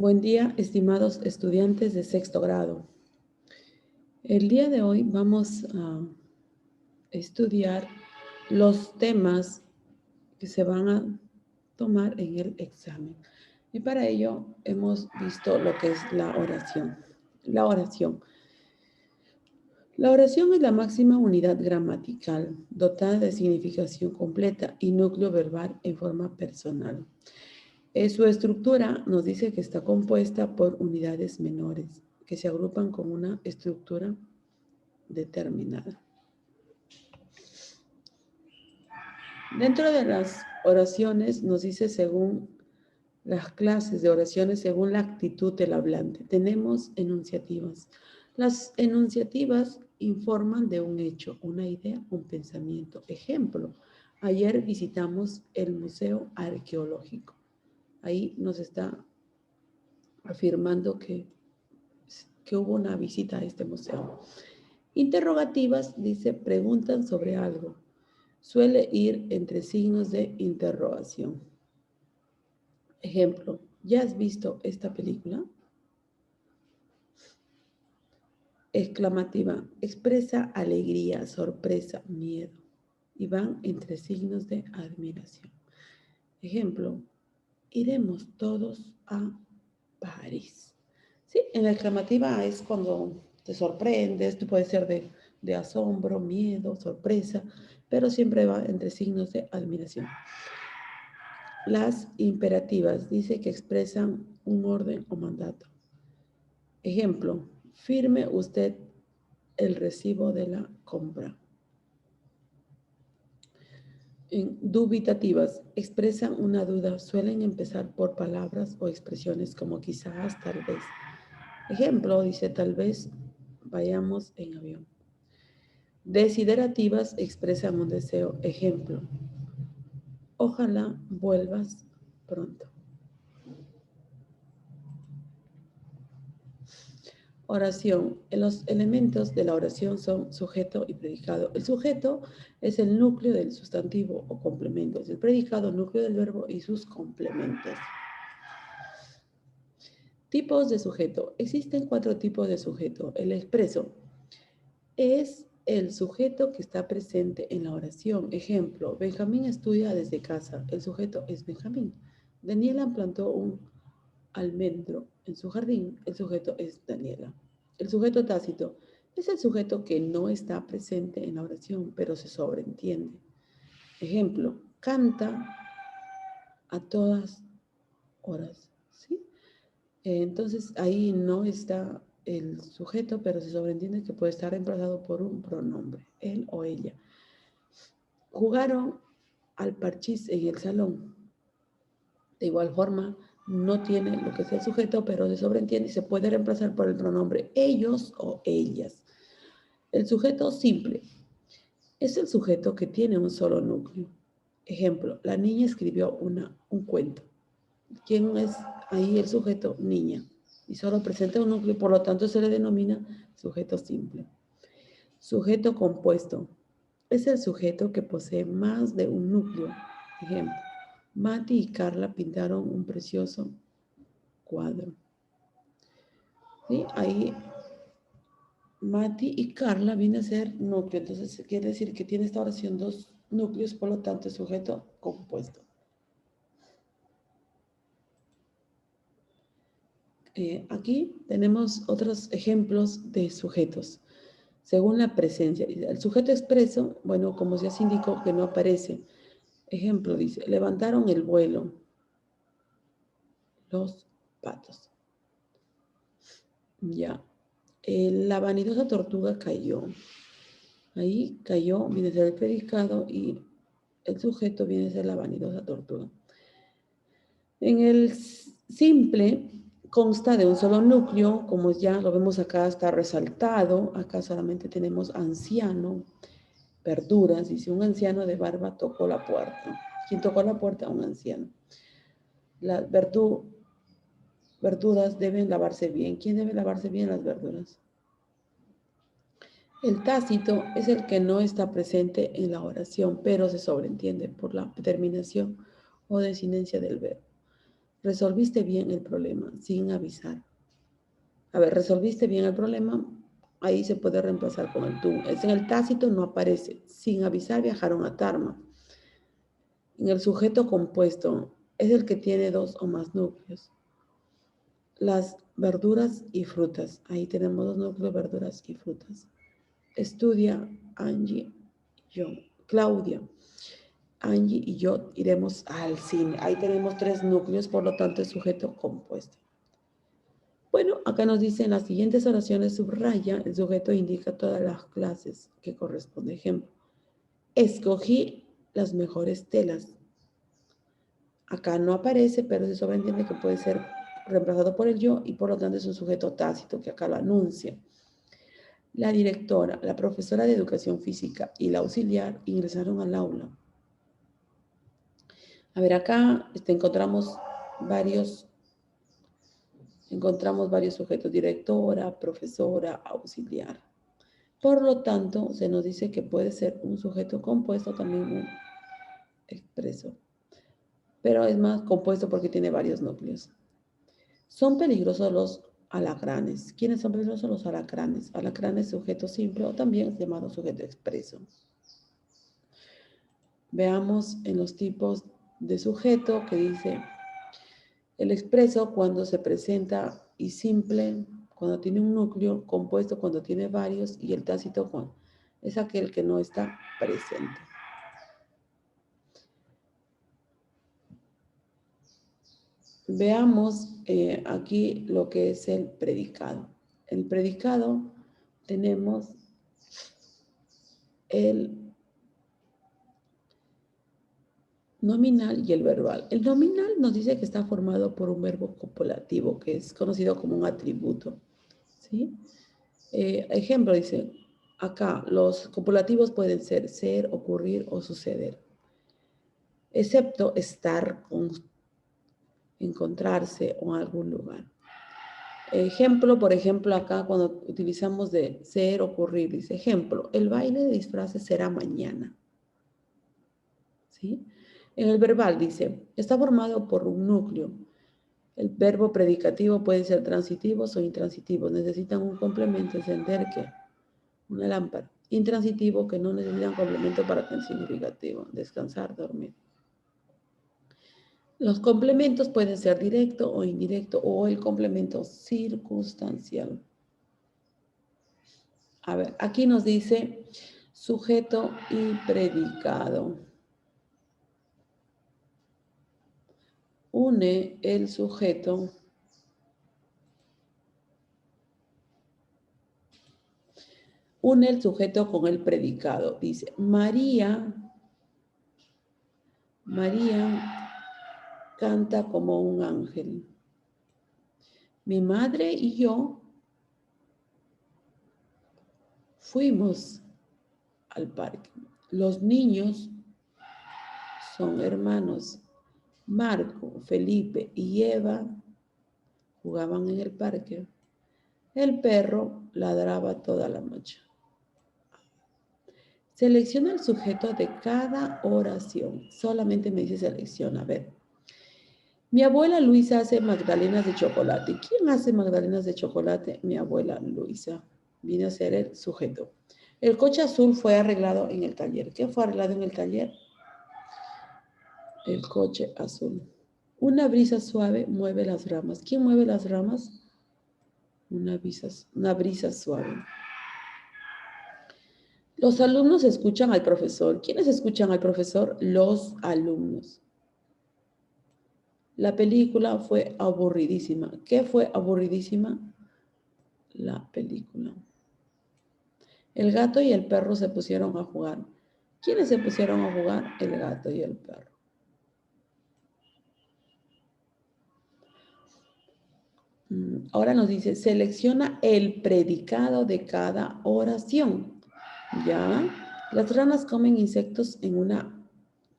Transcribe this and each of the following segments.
Buen día, estimados estudiantes de sexto grado. El día de hoy vamos a estudiar los temas que se van a tomar en el examen. Y para ello hemos visto lo que es la oración. La oración. La oración es la máxima unidad gramatical, dotada de significación completa y núcleo verbal en forma personal. Su estructura nos dice que está compuesta por unidades menores, que se agrupan con una estructura determinada. Dentro de las oraciones nos dice según las clases de oraciones, según la actitud del hablante. Tenemos enunciativas. Las enunciativas informan de un hecho, una idea, un pensamiento. Ejemplo, ayer visitamos el Museo Arqueológico. Ahí nos está afirmando que hubo una visita a este museo. Interrogativas, dice, preguntan sobre algo. Suele ir entre signos de interrogación. Ejemplo, ¿ya has visto esta película? Exclamativa, expresa alegría, sorpresa, miedo. Y van entre signos de admiración. Ejemplo, iremos todos a París. Sí, en la exclamativa es cuando te sorprendes, puede ser de asombro, miedo, sorpresa, pero siempre va entre signos de admiración. Las imperativas dice que expresan un orden o mandato. Ejemplo, firme usted el recibo de la compra. En dubitativas, expresan una duda, suelen empezar por palabras o expresiones como quizás, tal vez. Ejemplo, dice, tal vez vayamos en avión. Desiderativas expresan un deseo. Ejemplo, ojalá vuelvas pronto. Oración. Los elementos de la oración son sujeto y predicado. El sujeto es el núcleo del sustantivo o complementos. El predicado, núcleo del verbo y sus complementos. Tipos de sujeto. Existen 4 tipos de sujeto. El expreso es el sujeto que está presente en la oración. Ejemplo, Benjamín estudia desde casa. El sujeto es Benjamín. Daniela plantó un almendro en su jardín. El sujeto es Daniela. El sujeto tácito es el sujeto que no está presente en la oración, pero se sobreentiende. Ejemplo, canta a todas horas. ¿Sí? Entonces ahí no está el sujeto, pero se sobreentiende que puede estar reemplazado por un pronombre, él o ella. Jugaron al parchís en el salón. De igual forma, no tiene lo que es el sujeto, pero se sobreentiende y se puede reemplazar por el pronombre ellos o ellas. El sujeto simple es el sujeto que tiene un solo núcleo. Ejemplo, la niña escribió un cuento. ¿Quién es ahí el sujeto? Niña. Y solo presenta un núcleo, por lo tanto se le denomina sujeto simple. Sujeto compuesto es el sujeto que posee más de un núcleo. Ejemplo, Mati y Carla pintaron un precioso cuadro. ¿Sí? Ahí Mati y Carla viene a ser núcleo, entonces quiere decir que tiene esta oración 2 núcleos, por lo tanto es sujeto compuesto. Aquí tenemos otros ejemplos de sujetos. Según la presencia, el sujeto expreso, bueno, como ya se indicó, que no aparece. Ejemplo, dice, levantaron el vuelo los patos. Ya. La vanidosa tortuga cayó. Ahí cayó, viene a ser el predicado y el sujeto viene a ser la vanidosa tortuga. En el simple consta de un solo núcleo, como ya lo vemos acá, está resaltado. Acá solamente tenemos anciano, verduras. Dice, un anciano de barba tocó la puerta. ¿Quién tocó la puerta? Un anciano. Las verduras deben lavarse bien. ¿Quién debe lavarse bien las verduras? El tácito es el que no está presente en la oración, pero se sobreentiende por la terminación o desinencia del verbo. Resolviste bien el problema sin avisar. A ver, resolviste bien el problema, ahí se puede reemplazar con el tú. Es en el tácito, no aparece. Sin avisar viajaron a Tarma. En el sujeto compuesto es el que tiene dos o más núcleos. Las verduras y frutas. Ahí tenemos dos núcleos, verduras y frutas. Estudia Angie, yo, Claudia. Angie y yo iremos al cine. Ahí tenemos tres núcleos, por lo tanto, el sujeto compuesto. Bueno, acá nos dice en las siguientes oraciones subraya, el sujeto indica todas las clases que corresponde. Ejemplo, escogí las mejores telas. Acá no aparece, pero se sobreentiende que puede ser reemplazado por el yo y por lo tanto es un sujeto tácito que acá lo anuncia. La directora, la profesora de educación física y la auxiliar ingresaron al aula. A ver, acá encontramos varios sujetos, directora, profesora, auxiliar. Por lo tanto, se nos dice que puede ser un sujeto compuesto, también un expreso. Pero es más compuesto porque tiene varios núcleos. Son peligrosos los alacranes. ¿Quiénes son peligrosos? Los alacranes. Alacranes sujeto simple o también llamado sujeto expreso. Veamos en los tipos de sujeto que dice el expreso cuando se presenta y simple cuando tiene un núcleo, compuesto cuando tiene varios y el tácito cuando es aquel que no está presente. Veamos aquí lo que es el predicado. El predicado tenemos el nominal y el verbal. El nominal nos dice que está formado por un verbo copulativo, que es conocido como un atributo. ¿Sí? Ejemplo, dice, acá los copulativos pueden ser, ocurrir o suceder. Excepto estar, encontrarse o en algún lugar. Ejemplo, por ejemplo, acá cuando utilizamos de ser, ocurrir, dice, ejemplo, el baile de disfraces será mañana. ¿Sí? En el verbal dice, está formado por un núcleo. El verbo predicativo puede ser transitivos o intransitivos. Necesitan un complemento, encender ¿qué? Una lámpara. Intransitivo que no necesitan complemento para tener significativo. Descansar, dormir. Los complementos pueden ser directo o indirecto o el complemento circunstancial. A ver, aquí nos dice sujeto y predicado. Une el sujeto con el predicado. Dice, María canta como un ángel. Mi madre y yo fuimos al parque. Los niños son hermanos. Marco, Felipe y Eva jugaban en el parque. El perro ladraba toda la noche. Selecciona el sujeto de cada oración. Solamente me dice selecciona. A ver. Mi abuela Luisa hace magdalenas de chocolate. ¿Quién hace magdalenas de chocolate? Mi abuela Luisa. Viene a ser el sujeto. El coche azul fue arreglado en el taller. ¿Qué fue arreglado en el taller? El coche azul. Una brisa suave mueve las ramas. ¿Quién mueve las ramas? Una brisa suave. Los alumnos escuchan al profesor. ¿Quiénes escuchan al profesor? Los alumnos. La película fue aburridísima. ¿Qué fue aburridísima? La película. El gato y el perro se pusieron a jugar. ¿Quiénes se pusieron a jugar? El gato y el perro. Ahora nos dice, selecciona el predicado de cada oración. ¿Ya? Las ranas comen insectos en una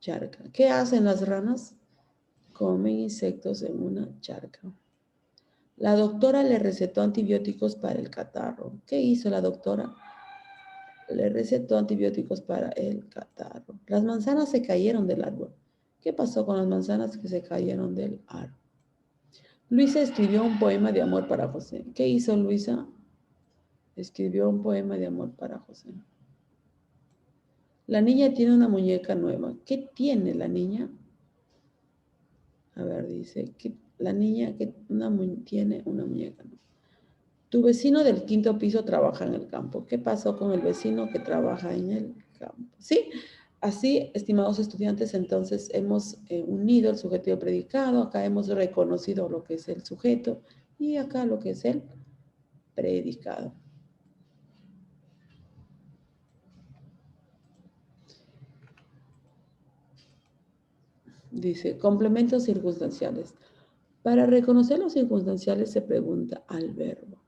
charca. ¿Qué hacen las ranas? Comen insectos en una charca. La doctora le recetó antibióticos para el catarro. ¿Qué hizo la doctora? Le recetó antibióticos para el catarro. Las manzanas se cayeron del árbol. ¿Qué pasó con las manzanas que se cayeron del árbol? Luisa escribió un poema de amor para José. ¿Qué hizo Luisa? Escribió un poema de amor para José. La niña tiene una muñeca nueva. ¿Qué tiene la niña? A ver, dice que la niña que tiene una muñeca nueva. Tu vecino del quinto piso trabaja en el campo. ¿Qué pasó con el vecino que trabaja en el campo? ¿Sí? Así, estimados estudiantes, entonces hemos unido el sujeto y el predicado. Acá hemos reconocido lo que es el sujeto y acá lo que es el predicado. Dice, complementos circunstanciales. Para reconocer los circunstanciales se pregunta al verbo.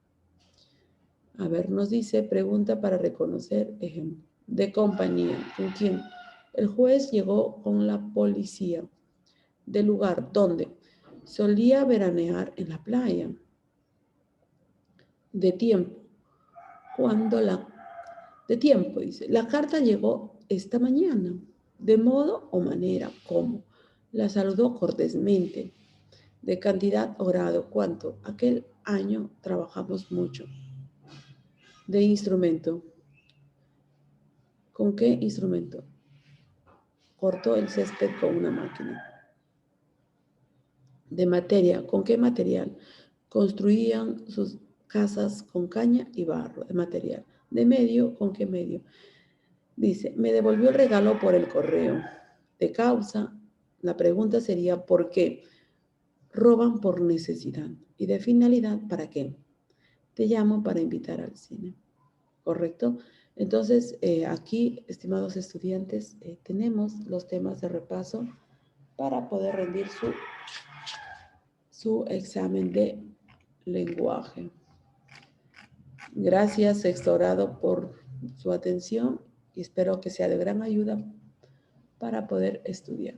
A ver, nos dice, pregunta para reconocer, ejemplo, de compañía. ¿Con quién? El juez llegó con la policía. Del lugar, ¿dónde? Solía veranear en la playa. De tiempo. De tiempo, dice. La carta llegó esta mañana. De modo o manera, ¿cómo? La saludó cortésmente. De cantidad o grado, ¿cuánto? Aquel año trabajamos mucho. De instrumento. ¿Con qué instrumento? Cortó el césped con una máquina. De materia, ¿con qué material? Construían sus casas con caña y barro, de material. De medio, ¿con qué medio? Dice, me devolvió el regalo por el correo. De causa, la pregunta sería, ¿por qué? Roban por necesidad. Y de finalidad, ¿para qué? Te llamo para invitar al cine. ¿Correcto? Entonces, aquí, estimados estudiantes, tenemos los temas de repaso para poder rendir su examen de lenguaje. Gracias, sexto grado, por su atención y espero que sea de gran ayuda para poder estudiar.